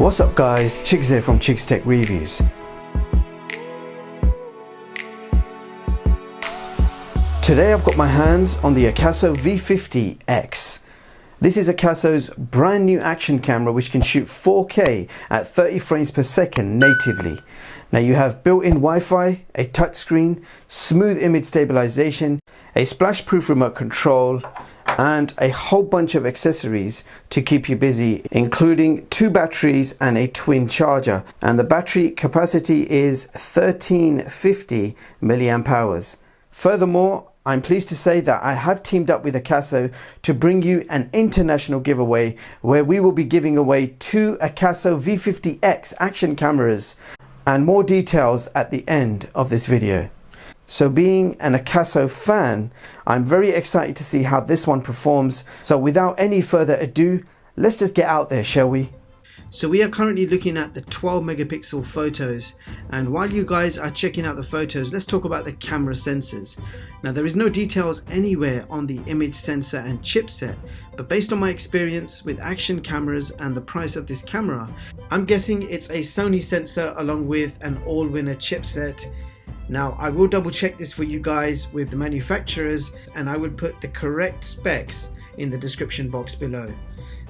What's up guys, Chicks here from Chicks Tech Reviews. Today I've got my hands on the AKASO V50X. This is AKASO's brand new action camera which can shoot 4K at 30 frames per second natively. Now you have built-in Wi-Fi, a touchscreen, smooth image stabilization, a splash-proof remote control, and a whole bunch of accessories to keep you busy, including 2 batteries and a twin charger. And the battery capacity is 1350 milliamp hours. Furthermore, I'm pleased to say that I have teamed up with AKASO to bring you an international giveaway where we will be giving away 2 AKASO V50X action cameras, and more details at the end of this video. So being an AKASO fan, I'm very excited to see how this one performs. So without any further ado, let's just get out there, shall we? So we are currently looking at the 12 megapixel photos, and while you guys are checking out the photos, let's talk about the camera sensors. Now there is no details anywhere on the image sensor and chipset, but based on my experience with action cameras and the price of this camera, I'm guessing it's a Sony sensor along with an all-winner chipset. Now I will double check this for you guys with the manufacturers, and I will put the correct specs in the description box below.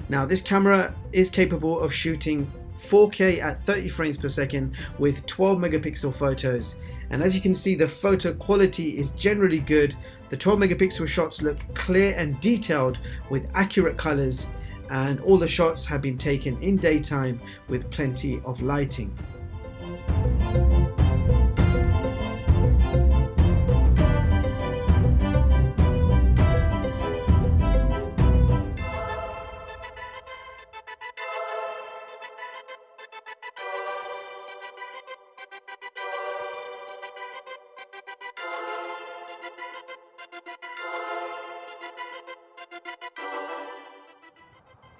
Now this camera is capable of shooting 4K at 30 frames per second with 12 megapixel photos, and as you can see, the photo quality is generally good. The 12 megapixel shots look clear and detailed with accurate colors, and all the shots have been taken in daytime with plenty of lighting.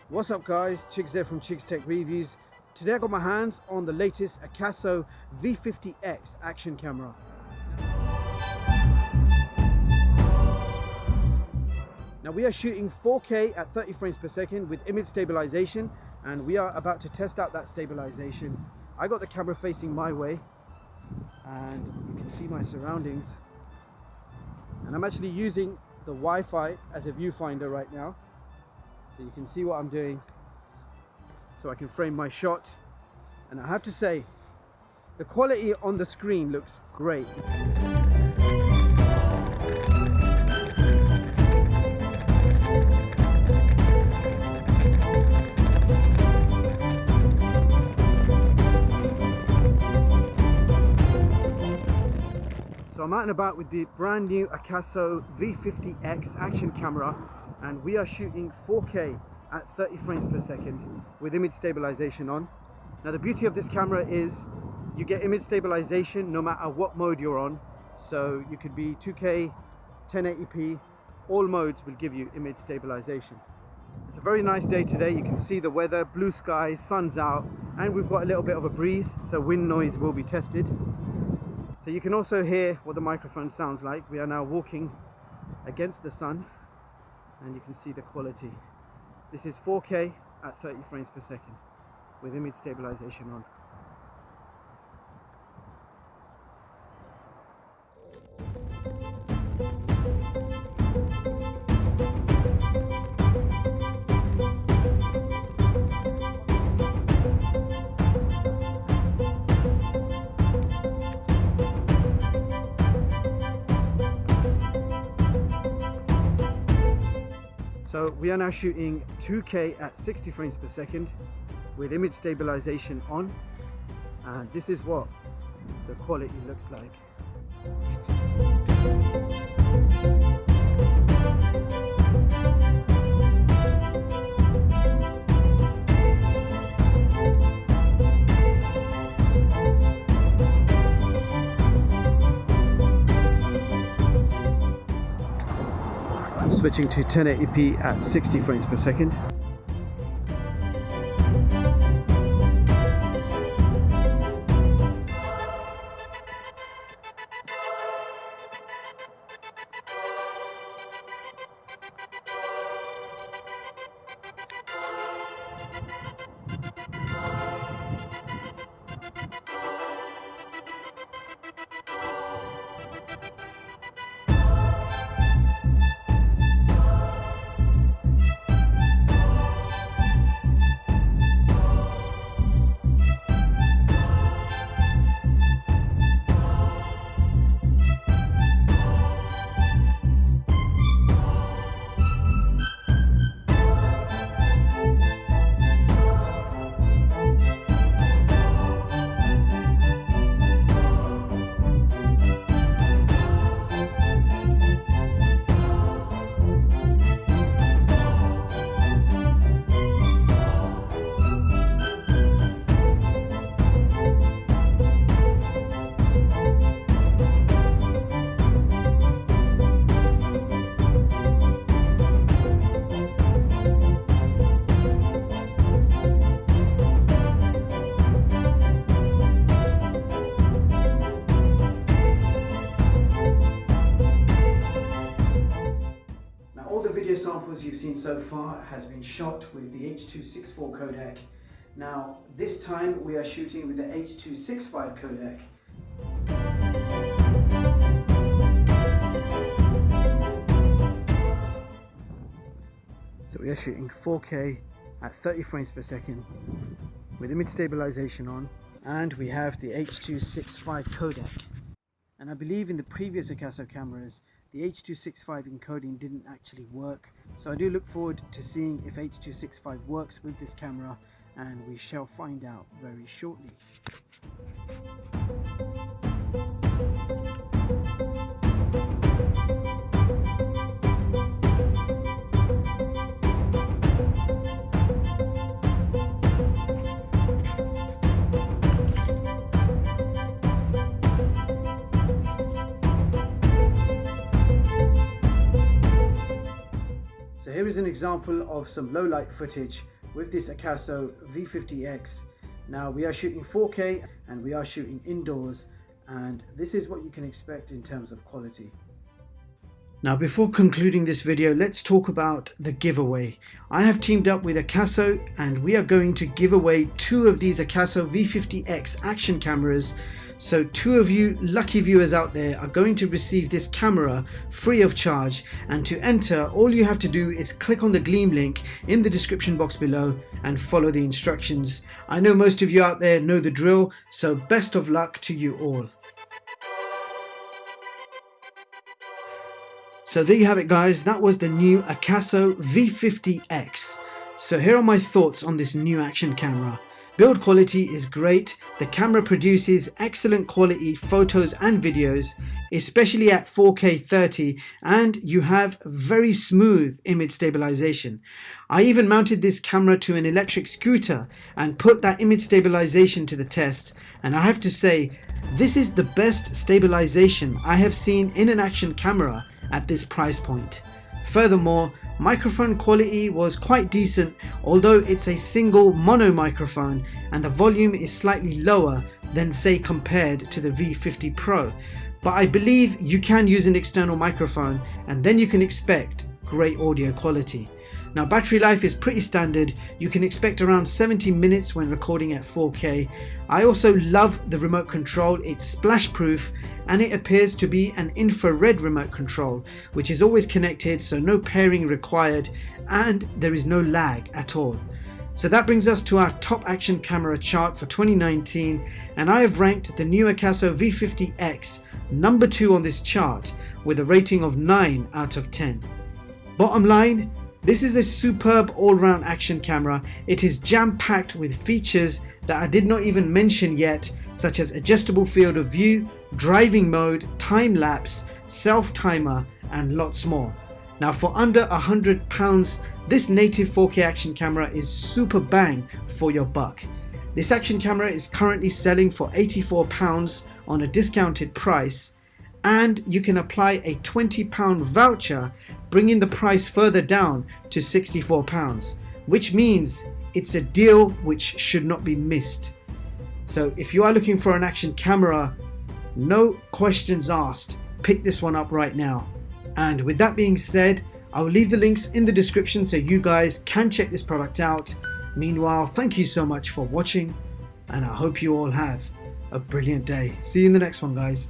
What's up guys, Chicks here from Chicks Tech Reviews. Today I got my hands on the latest AKASO V50X action camera. Now we are shooting 4K at 30 frames per second with image stabilization, and we are about to test out that stabilization. I got the camera facing my way and you can see my surroundings, and I'm actually using the Wi-Fi as a viewfinder right now. So you can see what I'm doing, so I can frame my shot. And I have to say, the quality on the screen looks great. So I'm out and about with the brand new AKASO V50X action camera, and we are shooting 4K at 30 frames per second with image stabilization on. Now the beauty of this camera is you get image stabilization no matter what mode you're on. So you could be 2K, 1080p, all modes will give you image stabilization. It's a very nice day today. You can see the weather, blue skies, sun's out, and we've got a little bit of a breeze, so wind noise will be tested. So you can also hear what the microphone sounds like. We are now walking against the sun, and you can see the quality. This is 4K at 30 frames per second with image stabilization on. So we are now shooting 2K at 60 frames per second with image stabilization on, and this is what the quality looks like. Switching to 1080p at 60 frames per second. seen so far has been shot with the H.264 codec. Now this time we are shooting with the H.265 codec. So we are shooting 4K at 30 frames per second with image stabilization on, and we have the H.265 codec. And I believe in the previous AKASO cameras the H.265 encoding didn't actually work, so I do look forward to seeing if H.265 works with this camera, and we shall find out very shortly. So here is an example of some low light footage with this AKASO V50X. Now we are shooting 4K and we are shooting indoors, and this is what you can expect in terms of quality. Now before concluding this video, let's talk about the giveaway. I have teamed up with AKASO and we are going to give away 2 of these AKASO V50X action cameras. So 2 of you lucky viewers out there are going to receive this camera free of charge, and to enter all you have to do is click on the Gleam link in the description box below and follow the instructions. I know most of you out there know the drill, so best of luck to you all. So there you have it guys, that was the new AKASO V50X. So here are my thoughts on this new action camera. Build quality is great, the camera produces excellent quality photos and videos, especially at 4K 30, and you have very smooth image stabilization. I even mounted this camera to an electric scooter and put that image stabilization to the test, and I have to say, this is the best stabilization I have seen in an action camera at this price point. Furthermore, microphone quality was quite decent, although it's a single mono microphone and the volume is slightly lower than say compared to the V50 Pro. But I believe you can use an external microphone and then you can expect great audio quality. Now battery life is pretty standard, you can expect around 70 minutes when recording at 4K. I also love the remote control, it's splash proof and it appears to be an infrared remote control, which is always connected, so no pairing required, and there is no lag at all. So that brings us to our top action camera chart for 2019, and I have ranked the new AKASO V50X number 2 on this chart with a rating of 9 out of 10. Bottom line, this is a superb all-round action camera. It is jam-packed with features that I did not even mention yet, such as adjustable field of view, driving mode, time-lapse, self-timer and lots more. Now for under £100, this native 4K action camera is super bang for your buck. This action camera is currently selling for £84 on a discounted price, and you can apply a £20 voucher, bringing the price further down to £64, which means it's a deal which should not be missed. So if you are looking for an action camera, no questions asked, pick this one up right now. And with that being said, I will leave the links in the description so you guys can check this product out. Meanwhile, thank you so much for watching, and I hope you all have a brilliant day. See you in the next one, guys.